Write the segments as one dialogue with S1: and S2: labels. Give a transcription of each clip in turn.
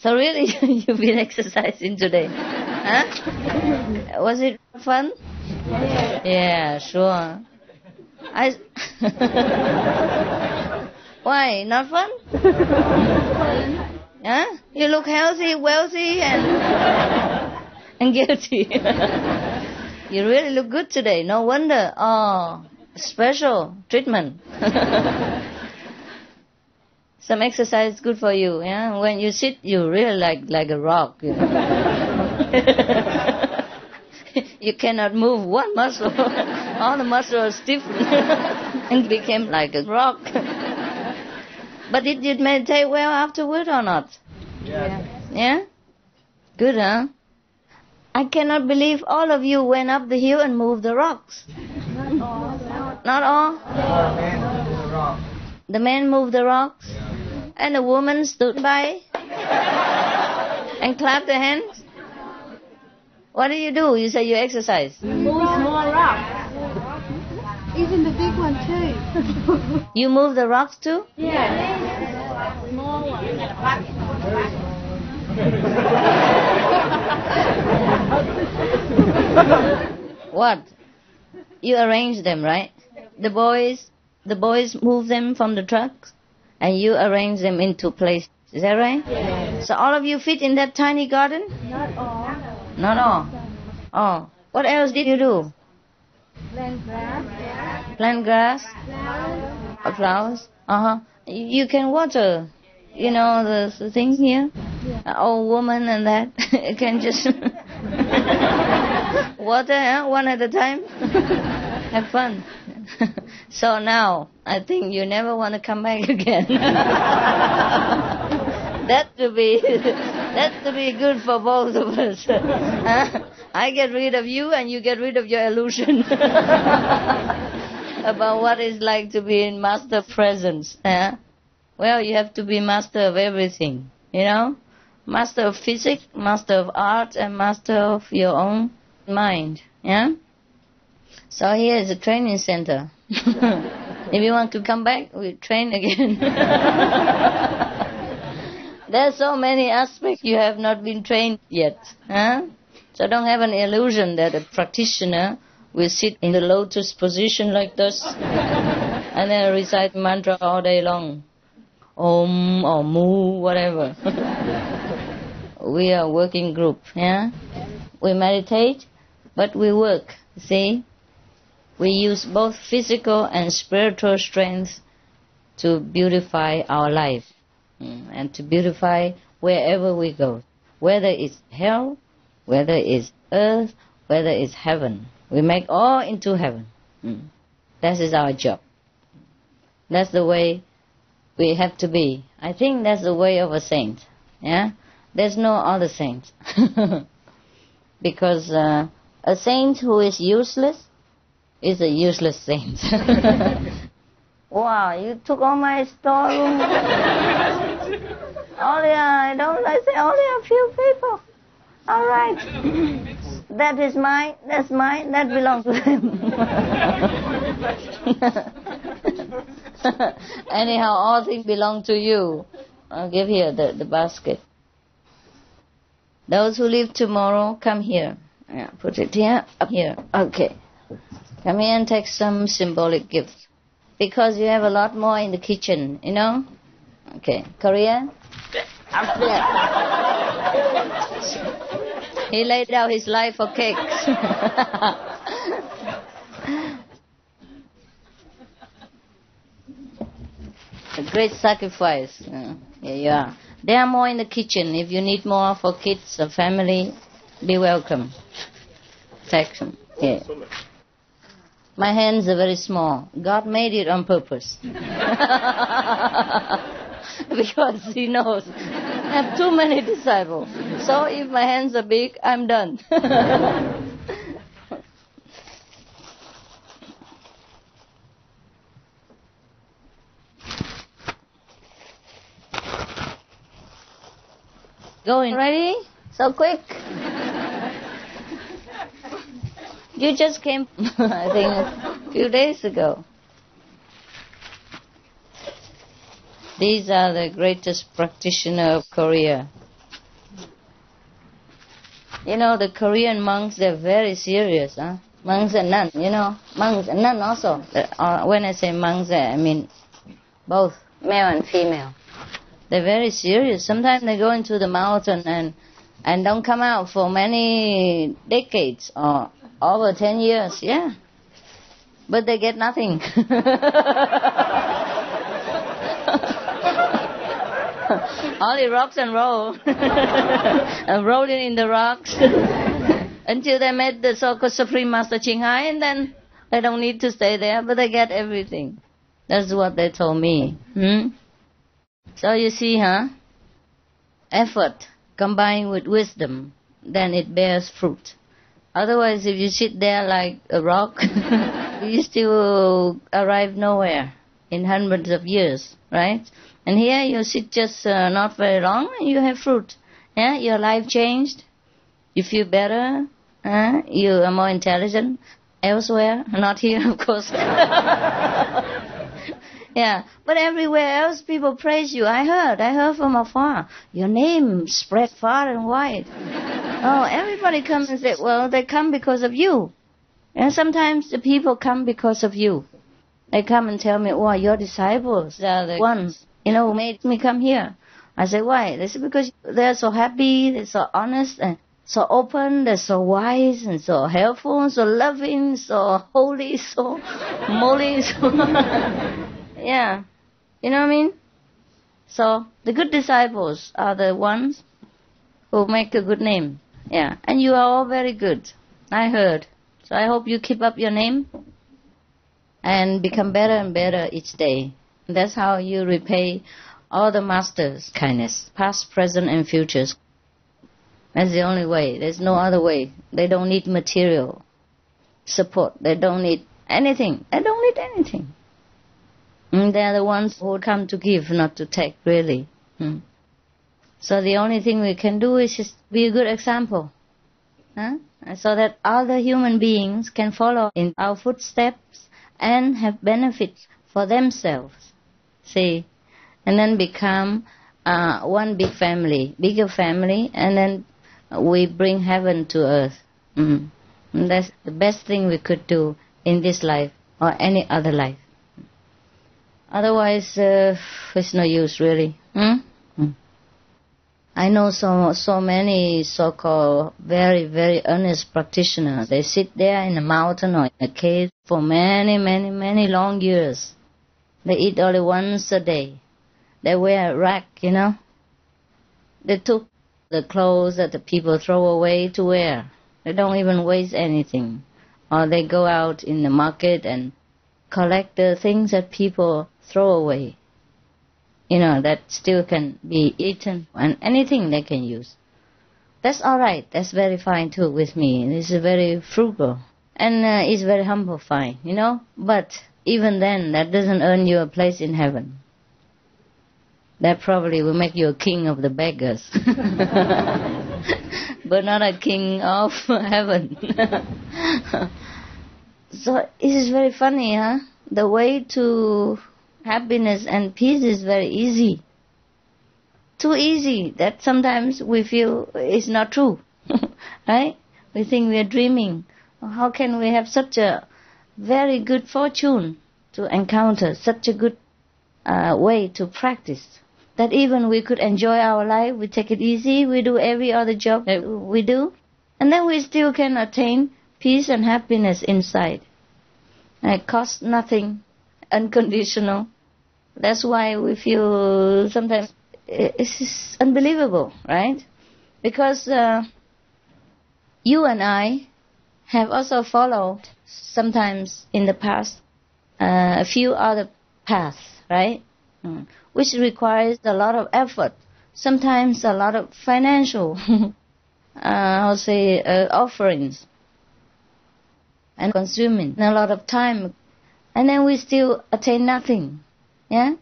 S1: So really, you've been exercising today? Huh? Was it fun? Yeah, sure. Why? Not fun? Huh? You look healthy, wealthy, and guilty. You really look good today. No wonder. Oh, special treatment. Some exercise is good for you. Yeah. When you sit, you really like a rock. You know? You cannot move one muscle. All the muscles stiffened and became like a rock. But did you meditate well afterward or not?
S2: Yeah.
S1: Yeah? Good, huh? I cannot believe all of you went up the hill and moved the rocks.
S2: Not all.
S1: Not all? The men moved the rocks? And the woman stood by and clapped their hands? What do? You say you exercise.
S2: Move small rocks. Even the big one too.
S1: You move the rocks too?
S2: Yeah. Small one.
S1: What? You arrange them, right? The boys move them from the trucks, and you arrange them into place. Is that right?
S2: Yeah.
S1: So all of you fit in that tiny garden?
S2: Not all.
S1: Not all. Oh, what else did you do?
S2: Plant grass.
S1: Plant grass?
S2: Flowers.
S1: Flowers? You can water. You know the thing here?
S2: Yeah.
S1: Old woman and that. You can just water, huh? One at a time. Have fun. So now, I think you never want to come back again. That to be good for both of us. I get rid of you and you get rid of your illusion about what it's like to be in master presence. Well, you have to be master of everything, you know? Master of physics, master of art, and master of your own mind. Yeah? So here is a training center. If you want to come back, we train again. There's so many aspects you have not been trained yet. Huh? So don't have an illusion that a practitioner will sit in the lotus position like this and then recite mantra all day long. Om or Mu, whatever. We are a working group. Yeah? We meditate, but we work. See? We use both physical and spiritual strength to beautify our life. And to beautify wherever we go, whether it's hell, whether it's earth, whether it's heaven. We make all into heaven. That is our job. That's the way we have to be. I think that's the way of a saint. Yeah, there's no other saint. Because a saint who is useless is a useless saint. Wow, you took all my storeroom. Only a few people. All right. That is mine, that's mine, that belongs to them. Anyhow, all things belong to you. I'll give here the basket. Those who leave tomorrow, come here. Yeah, put it here, up here. Okay. Come here and take some symbolic gifts. Because you have a lot more in the kitchen, you know? Okay. Korea? Up there. He laid down his life for cakes. A great sacrifice. Here you are. There are more in the kitchen. If you need more for kids or family, be welcome. Take some. Here. My hands are very small. God made it on purpose. Because He knows I have too many disciples. So if my hands are big, I'm done. Going. Ready? So quick. You just came, I think, a few days ago. These are the greatest practitioners of Korea. You know, the Korean monks, they're very serious, huh? Monks and nuns, you know. Monks and nuns also. When I say monks, I mean both male and female. They're very serious. Sometimes they go into the mountain and don't come out for many decades or over 10 years, yeah. But they get nothing. Only rocks and roll. And rolling in the rocks. Until they met the so-called Supreme Master Ching Hai, and then they don't need to stay there, but they get everything. That's what they told me. So you see, huh? Effort combined with wisdom, then it bears fruit. Otherwise, if you sit there like a rock, you still arrive nowhere in hundreds of years, right? And here you sit just not very long, and you have fruit. Yeah, your life changed. You feel better. You are more intelligent elsewhere, not here, of course. Yeah, but everywhere else people praise you. I heard from afar. Your name spread far and wide. Oh, everybody comes and says, well, they come because of you. And sometimes the people come because of you. They come and tell me, oh, your disciples are the ones, who made me come here. I say, why? They say, because they're so happy, they're so honest, and so open, they're so wise, and so helpful, so loving, so holy, so moly, so... Yeah, you know what I mean? So, the good disciples are the ones who make a good name. Yeah, and you are all very good, I heard. So I hope you keep up your name and become better and better each day. And that's how you repay all the masters' kindness, past, present, and futures. That's the only way. There's no other way. They don't need material support. They don't need anything. They don't need anything. And they're the ones who come to give, not to take, really. So the only thing we can do is just be a good example. So that other human beings can follow in our footsteps and have benefits for themselves. See? And then become one big family, bigger family, and then we bring heaven to earth. And that's the best thing we could do in this life or any other life. Otherwise, it's no use, really. I know so many so-called very, very earnest practitioners. They sit there in a mountain or in a cave for many, many, many long years. They eat only once a day. They wear a rag, They took the clothes that the people throw away to wear. They don't even waste anything. Or they go out in the market and collect the things that people throw away. That still can be eaten, and anything they can use. That's all right. That's very fine too with me. It's very frugal. And it's very humble fine, But even then, that doesn't earn you a place in heaven. That probably will make you a king of the beggars. But not a king of heaven. So it is very funny, huh? The way to happiness and peace is very easy. Too easy that sometimes we feel it's not true. Right? We think we are dreaming. How can we have such a very good fortune to encounter, such a good way to practice, that even we could enjoy our life, we take it easy, we do every other job that we do, and then we still can attain peace and happiness inside. It costs nothing, unconditional. That's why we feel sometimes it's unbelievable, right? Because you and I have also followed sometimes in the past a few other paths, right? Which requires a lot of effort, sometimes a lot of financial, offerings, and consuming a lot of time, and then we still attain nothing. Yeah,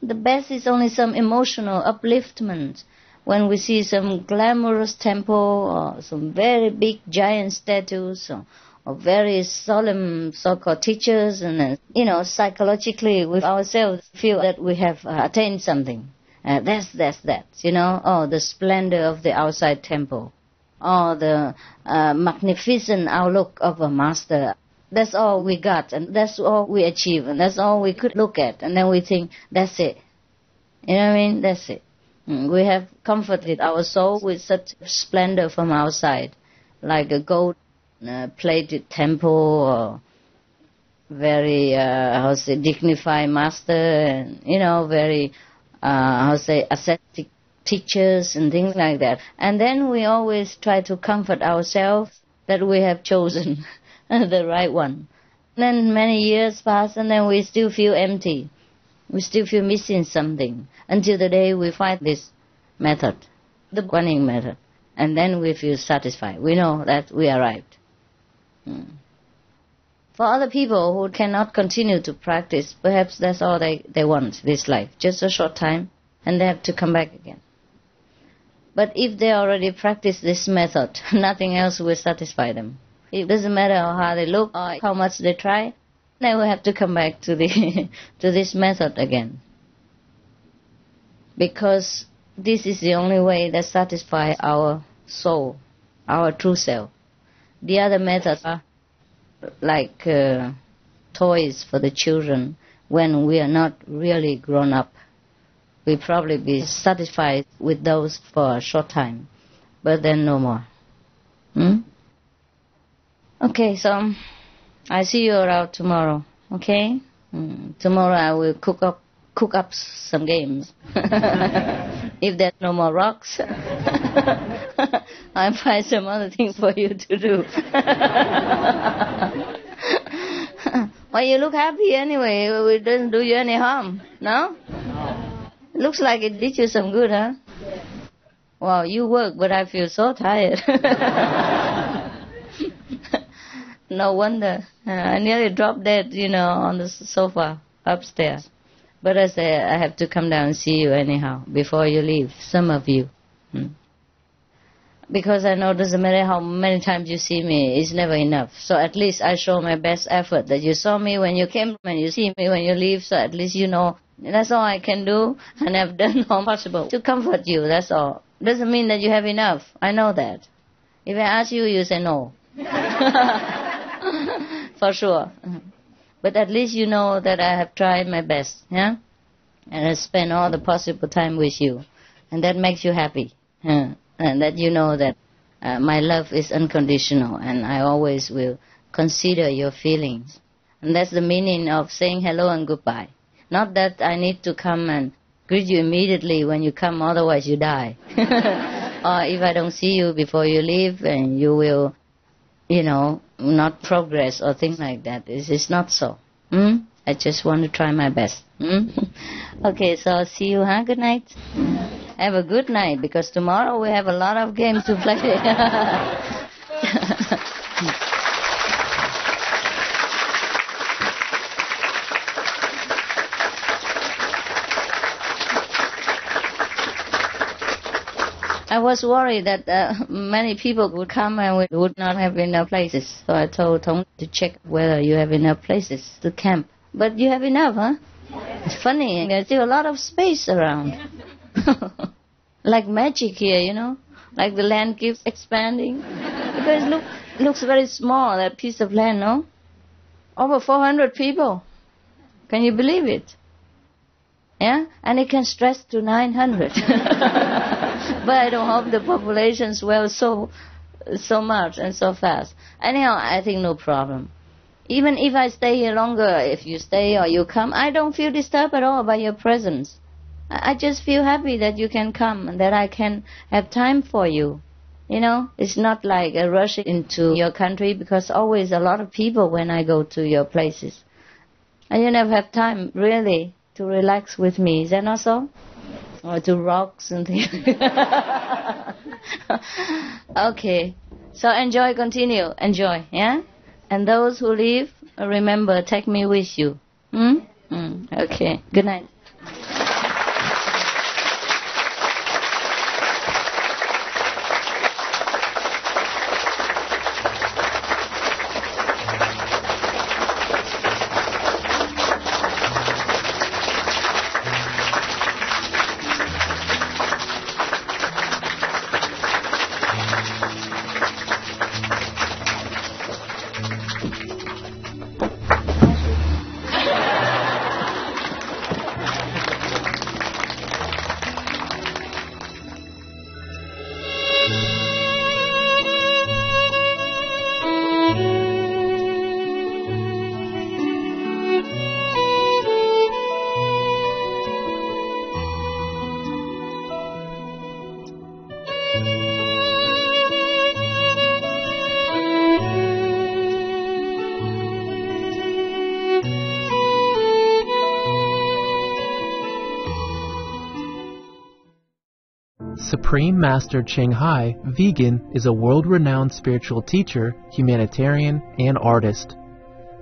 S1: the best is only some emotional upliftment when we see some glamorous temple or some very big giant statues or very solemn so-called teachers, and psychologically with ourselves feel that we have attained something. That's that. The splendor of the outside temple. or the magnificent outlook of a master. That's all we got, and that's all we achieved, and that's all we could look at. And then we think, that's it. You know what I mean? That's it. We have comforted our soul with such splendor from outside, like a gold-plated temple, or very, dignified master, and, very, ascetic teachers and things like that. And then we always try to comfort ourselves that we have chosen the right one. And then many years pass, and then we still feel empty. We still feel missing something, until the day we find this method, the Guanyin method. And then we feel satisfied. We know that we arrived. For other people who cannot continue to practice, perhaps that's all they want, this life, just a short time, and they have to come back again. But if they already practice this method, nothing else will satisfy them. It doesn't matter how they look or how much they try, they will have to come back to this method again. Because this is the only way that satisfies our soul, our true self. The other methods are like toys for the children when we are not really grown up. We'll probably be satisfied with those for a short time, but then no more. Okay, so I see you around tomorrow, okay? Tomorrow I will cook up some games. If there's no more rocks, I'll find some other thing for you to do. Well, you look happy anyway. It doesn't do you any harm, no? Looks like it did you some good, huh? Wow, you work, but I feel so tired. No wonder. I nearly dropped dead, on the sofa upstairs. But I say I have to come down and see you anyhow, before you leave, some of you. Because I know it doesn't matter how many times you see me, it's never enough. So at least I show my best effort, that you saw me when you came, and you see me when you leave, so at least you know. That's all I can do, and I've done all possible to comfort you, that's all. Doesn't mean that you have enough, I know that. If I ask you, you say no. For sure. But at least you know that I have tried my best, yeah? And I spent all the possible time with you. And that makes you happy. And that you know that my love is unconditional, and I always will consider your feelings. And that's the meaning of saying hello and goodbye. Not that I need to come and greet you immediately when you come, otherwise you die. Or if I don't see you before you leave, and you will, not progress or things like that. It's not so. I just want to try my best. Okay, so I'll see you, huh? Good night. Have a good night, because tomorrow we have a lot of games to play. I was worried that many people would come and we would not have enough places. So I told Tong to check whether you have enough places to camp. But you have enough, huh? It's funny, there's still a lot of space around. Like magic here, Like the land keeps expanding. Because it looks very small, that piece of land, no? Over 400 people. Can you believe it? Yeah? And it can stretch to 900. But I don't hope the population swells so much and so fast. Anyhow, I think no problem. Even if I stay here longer, if you stay or you come, I don't feel disturbed at all by your presence. I just feel happy that you can come and that I can have time for you. It's not like a rush into your country, because always a lot of people when I go to your places. And you never have time, really, to relax with me. Is that not so? Or to rocks and things. Okay. So enjoy, continue. Enjoy, yeah? And those who leave, remember, take me with you. Okay. Good night.
S3: Supreme Master Ching Hai, vegan, is a world-renowned spiritual teacher, humanitarian, and artist.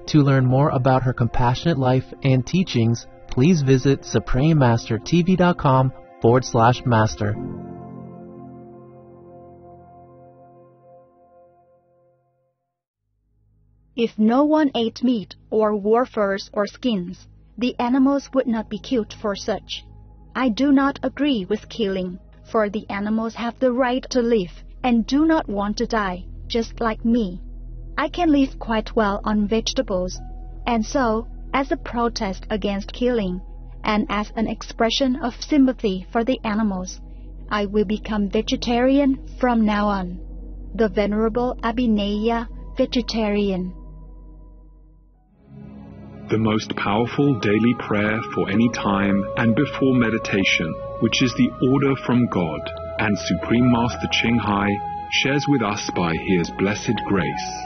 S3: To learn more about her compassionate life and teachings, please visit suprememastertv.com/master.
S4: If no one ate meat or wore furs or skins, the animals would not be killed for such. I do not agree with killing, for the animals have the right to live and do not want to die, just like me. I can live quite well on vegetables, and so, as a protest against killing, and as an expression of sympathy for the animals, I will become vegetarian from now on. The Venerable Abhinaya, vegetarian.
S5: The most powerful daily prayer for any time and before meditation, which is the order from God, and Supreme Master Ching Hai shares with us by His blessed grace.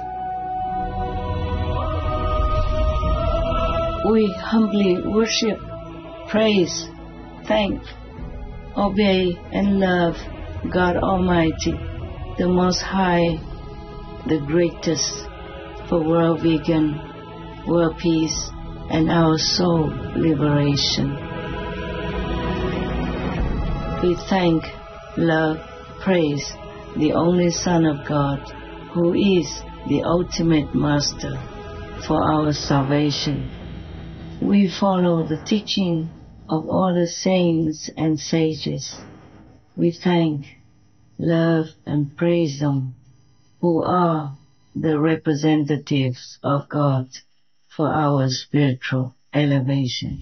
S1: We humbly worship, praise, thank, obey, and love God Almighty, the Most High, the greatest, for world vegan, world peace, and our soul liberation. We thank, love, praise the only Son of God, who is the ultimate Master for our salvation. We follow the teaching of all the saints and sages. We thank, love, and praise them, who are the representatives of God for our spiritual elevation.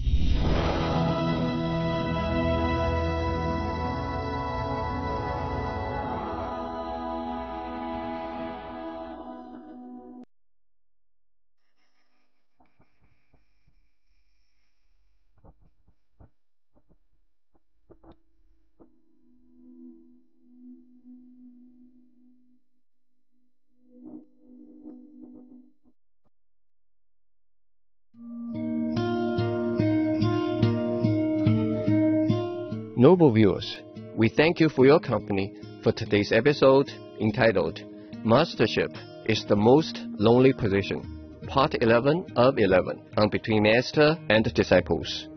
S6: Noble viewers, we thank you for your company for today's episode entitled Mastership is the Most Lonely Position, Part 11 of 11 on Between Master and Disciples.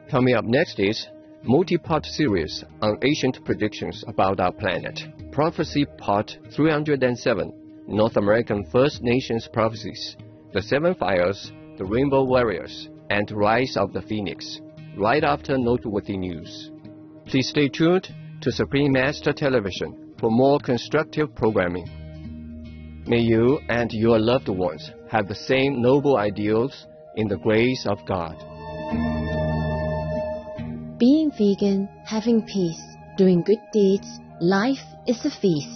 S6: Coming up next is multi-part series on ancient predictions about our planet. Prophecy Part 307, North American First Nations Prophecies, The Seven Fires, The Rainbow Warriors, and Rise of the Phoenix, right after noteworthy news. Please stay tuned to Supreme Master Television for more constructive programming. May you and your loved ones have the same noble ideals in the grace of God.
S7: Being vegan, having peace, doing good deeds, life is a feast.